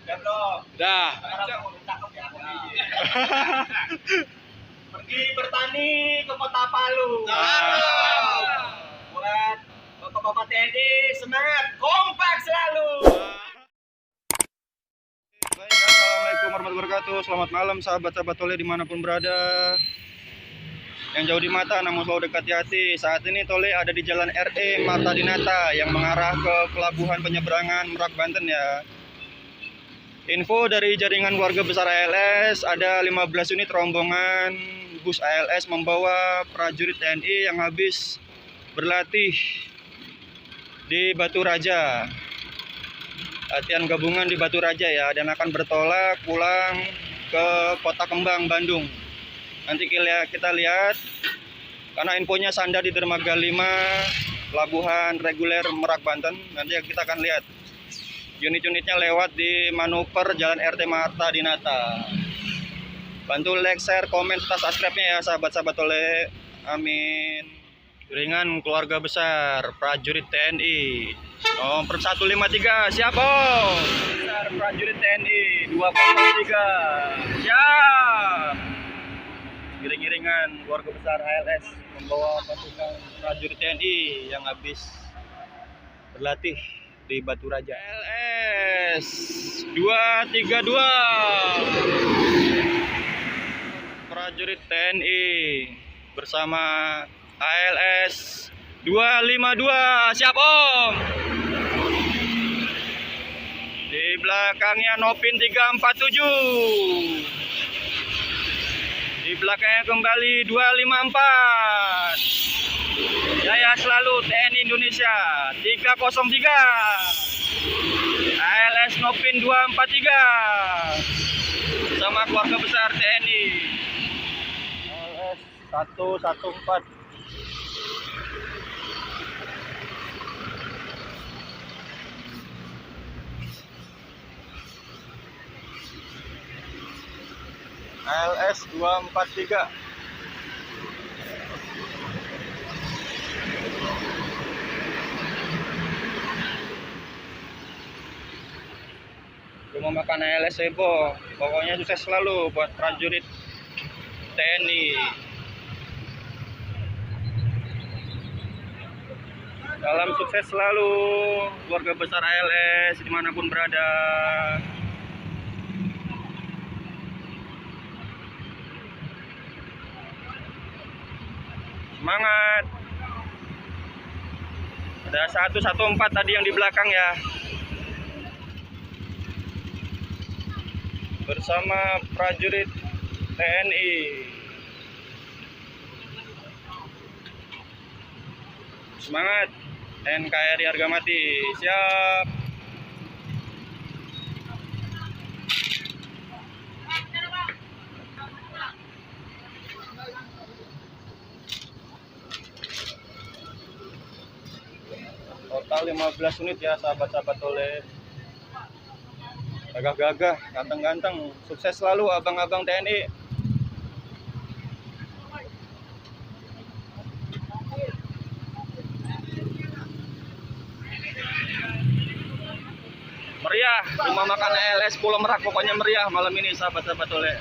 Dah. Pergi bertani ke Kota Palu. Buat Bapak-bapak TNI, semangat, kompak selalu. Baik, assalamualaikum warahmatullahi wabarakatuh. Selamat malam sahabat-sahabat Tole dimanapun berada. Yang jauh di mata namun selalu dekat di hati. Saat ini Tole ada di Jalan RE Marta Dinata yang mengarah ke pelabuhan penyeberangan Merak, Banten ya. Info dari jaringan warga besar ALS, ada 15 unit rombongan bus ALS membawa prajurit TNI yang habis berlatih di Batu Raja. Latihan gabungan di Batu Raja ya, dan akan bertolak pulang ke Kota Kembang, Bandung. Nanti kita lihat, karena infonya sandar di dermaga 5 pelabuhan reguler Merak, Banten. Nanti kita akan lihat unit-unitnya lewat di manuver Jalan RT Marta Dinata. Bantu like, share, komen, serta subscribe-nya ya sahabat-sahabat Tole. Amin. Jaringan keluarga besar prajurit TNI nomor 153 siap Om. Besar prajurit TNI 203 siap. Giring-giringan keluarga besar ALS membawa pasukan prajurit TNI yang habis berlatih di Batu Raja. ALS 232 prajurit TNI bersama ALS 252 siap Om. Di belakangnya Nopin 347. Di belakangnya kembali 254. Jaya selalu TNI Indonesia 303. ALS Nopin 243 sama keluarga besar TNI. ALS 114. ALS 243. Mau makan ALS Ebo, pokoknya sukses selalu buat prajurit TNI. Salam sukses selalu keluarga besar ALS dimanapun berada. Semangat. Ada 114 tadi yang di belakang ya. Bersama prajurit TNI. Semangat. NKRI harga mati. Siap. Total 15 unit ya sahabat-sahabat Tole. Gagah-gagah, ganteng-ganteng, sukses selalu abang-abang TNI. Meriah, rumah makan ALS Pulau Merak pokoknya meriah malam ini sahabat-sahabat Tole.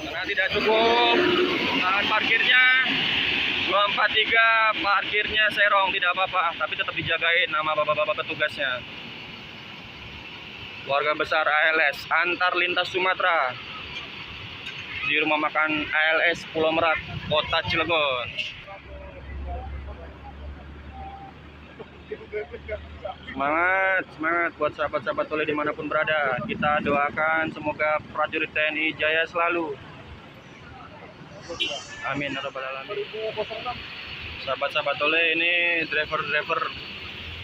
Karena tidak cukup lahan parkirnya 243, parkirnya serong tidak apa-apa, tapi tetap dijagain sama bapak-bapak petugasnya. Keluarga besar ALS antar lintas Sumatera di rumah makan ALS Pulau Merak, Kota Cilegon. Semangat, semangat buat sahabat-sahabat Tole dimanapun berada. Kita doakan semoga prajurit TNI jaya selalu. Amin ya rabbal alamin. Sahabat-sahabat Tole, ini driver-driver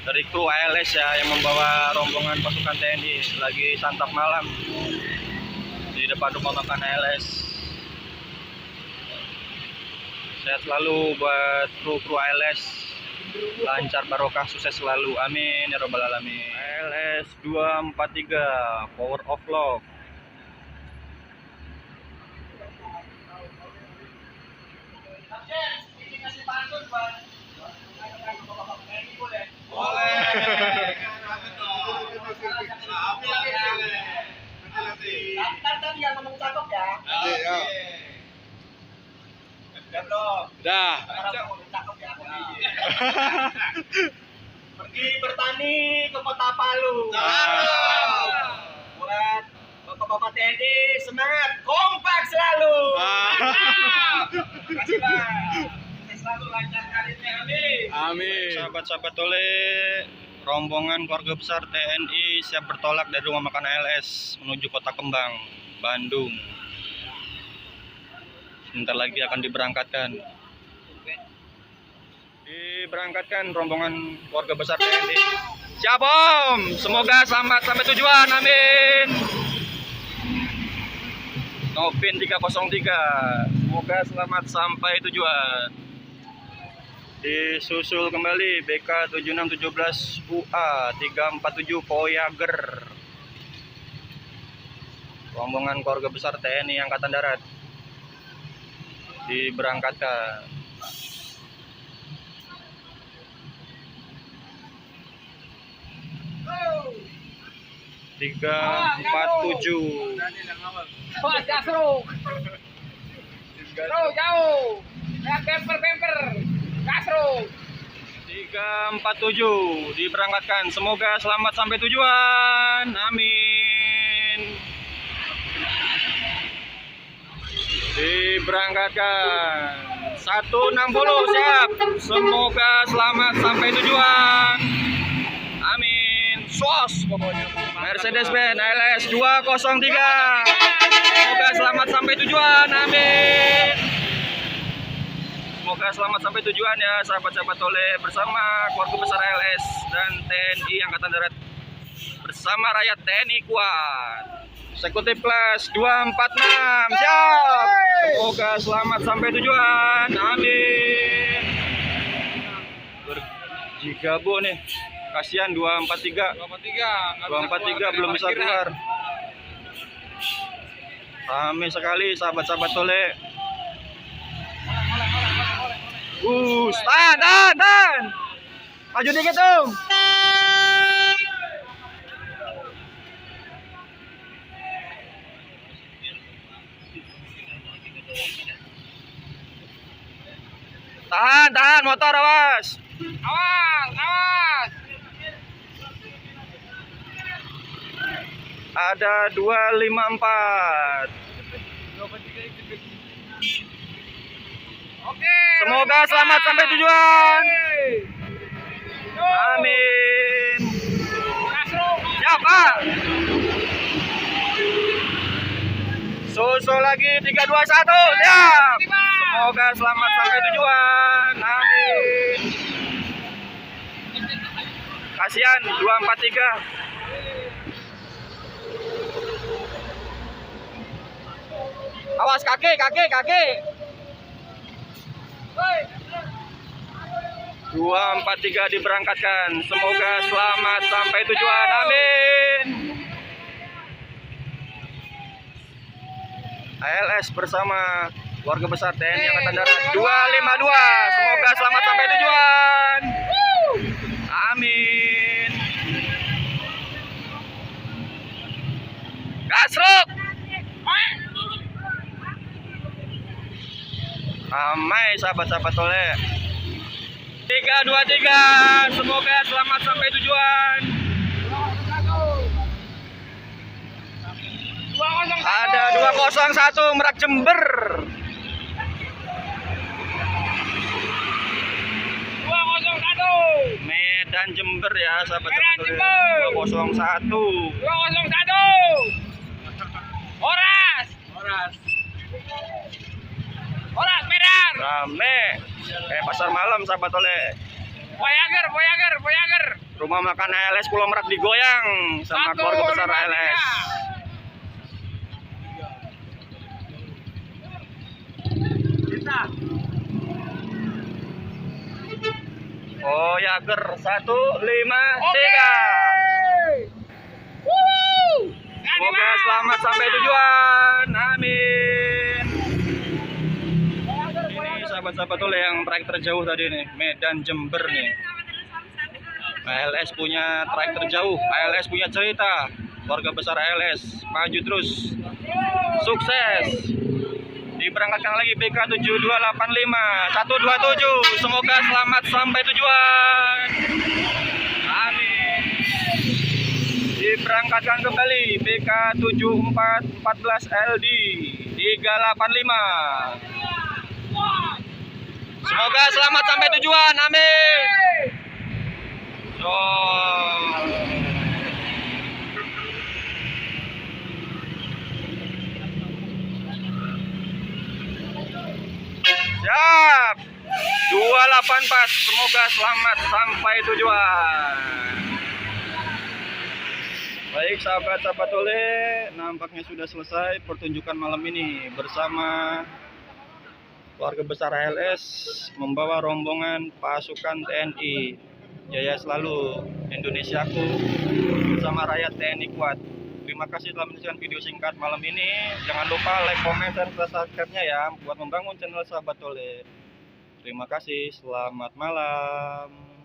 dari kru ALS ya yang membawa rombongan pasukan TNI lagi santap malam di depan rumah makan ALS. Sehat selalu buat kru ALS, lancar barokah sukses selalu, amin ya rabbal alamin. ALS 243 Power of Love. Siap dong. Dah. Cakep ya. Pergi bertani ke Kota Palu. Buat bapak-bapak TNI semangat, kompak selalu. Terima kasih Bang. Sukses selalu, lancar karirnya, amin. Amin. Sahabat-sahabat Tole, rombongan keluarga besar TNI siap bertolak dari rumah makan ALS menuju Kota Kembang, Bandung. Sebentar lagi akan diberangkatkan. Diberangkatkan rombongan keluarga besar TNI. Siap Om, semoga selamat sampai tujuan, amin. Novin 303, semoga selamat sampai tujuan. Disusul kembali BK 7617 UA 347 Voyager, rombongan keluarga besar TNI Angkatan Darat diberangkatkan. Tiga empat tujuh. Pas gasro. Bro, jauh. Ya pemper. Gasro. 347 diberangkatkan. Semoga selamat sampai tujuan. Amin. Diberangkatkan. 160 siap. Semoga selamat sampai tujuan. Amin. Sos pokoknya. Mercedes-Benz ALS 203. Semoga selamat sampai tujuan. Amin. Semoga selamat sampai tujuan ya sahabat-sahabat Tole, bersama keluarga besar ALS dan TNI Angkatan Darat bersama rakyat TNI kuat. Eksekutif kelas 246 siap. Semoga selamat sampai tujuan. Amin. Berjigabo nih. Kasihan 243 belum bisa keluar. Ramai sekali sahabat-sahabat Tole. Tahan. Maju dikit Om. Tahan, motor awas. Awas. Ada 254. Oke. Semoga selamat sampai tujuan. Amin. Gasro. Siap Pak. Susul lagi 321. Siap. Semoga selamat sampai tujuan. Amin. Kasihan 243. Awas kaki. 243 diberangkatkan. Semoga selamat sampai tujuan. Amin. ALS bersama keluarga besar TNI Angkatan Darat 252. Semoga selamat sampai tujuan. Amin. Gasruk. Ramai sahabat-sahabat Tole. 323. Semoga selamat sampai tujuan. Ada 201 Merak Jember. 201. Medan Jember ya sahabat-sahabat Tole. Medan 201. 201. Oras Medan. Rame. Kayak pasar malam sahabat Tole. Voyager. Rumah makan ALS Pulau Merak digoyang sama keluarga besar ALS. Voyager 153. Semoga selamat sampai tujuan. Amin. Ini sahabat-sahabat Tole yang trayek terjauh tadi nih, Medan Jember nih. ALS punya trayek terjauh, ALS punya cerita. Keluarga besar ALS maju terus. Sukses. diberangkatkan lagi BK7285 127. Semoga selamat sampai tujuan. Amin. Diberangkatkan kembali BK7414LD 385. Semoga selamat sampai tujuan. Amin. Siap. 284. Semoga selamat sampai tujuan. Baik sahabat-sahabat Tole, nampaknya sudah selesai pertunjukan malam ini bersama keluarga besar ALS membawa rombongan pasukan TNI. Jaya selalu Indonesiaku bersama rakyat TNI kuat. Terima kasih telah menyaksikan video singkat malam ini. Jangan lupa like, komen, dan subscribe-nya ya buat membangun channel sahabat Tole. Terima kasih, selamat malam.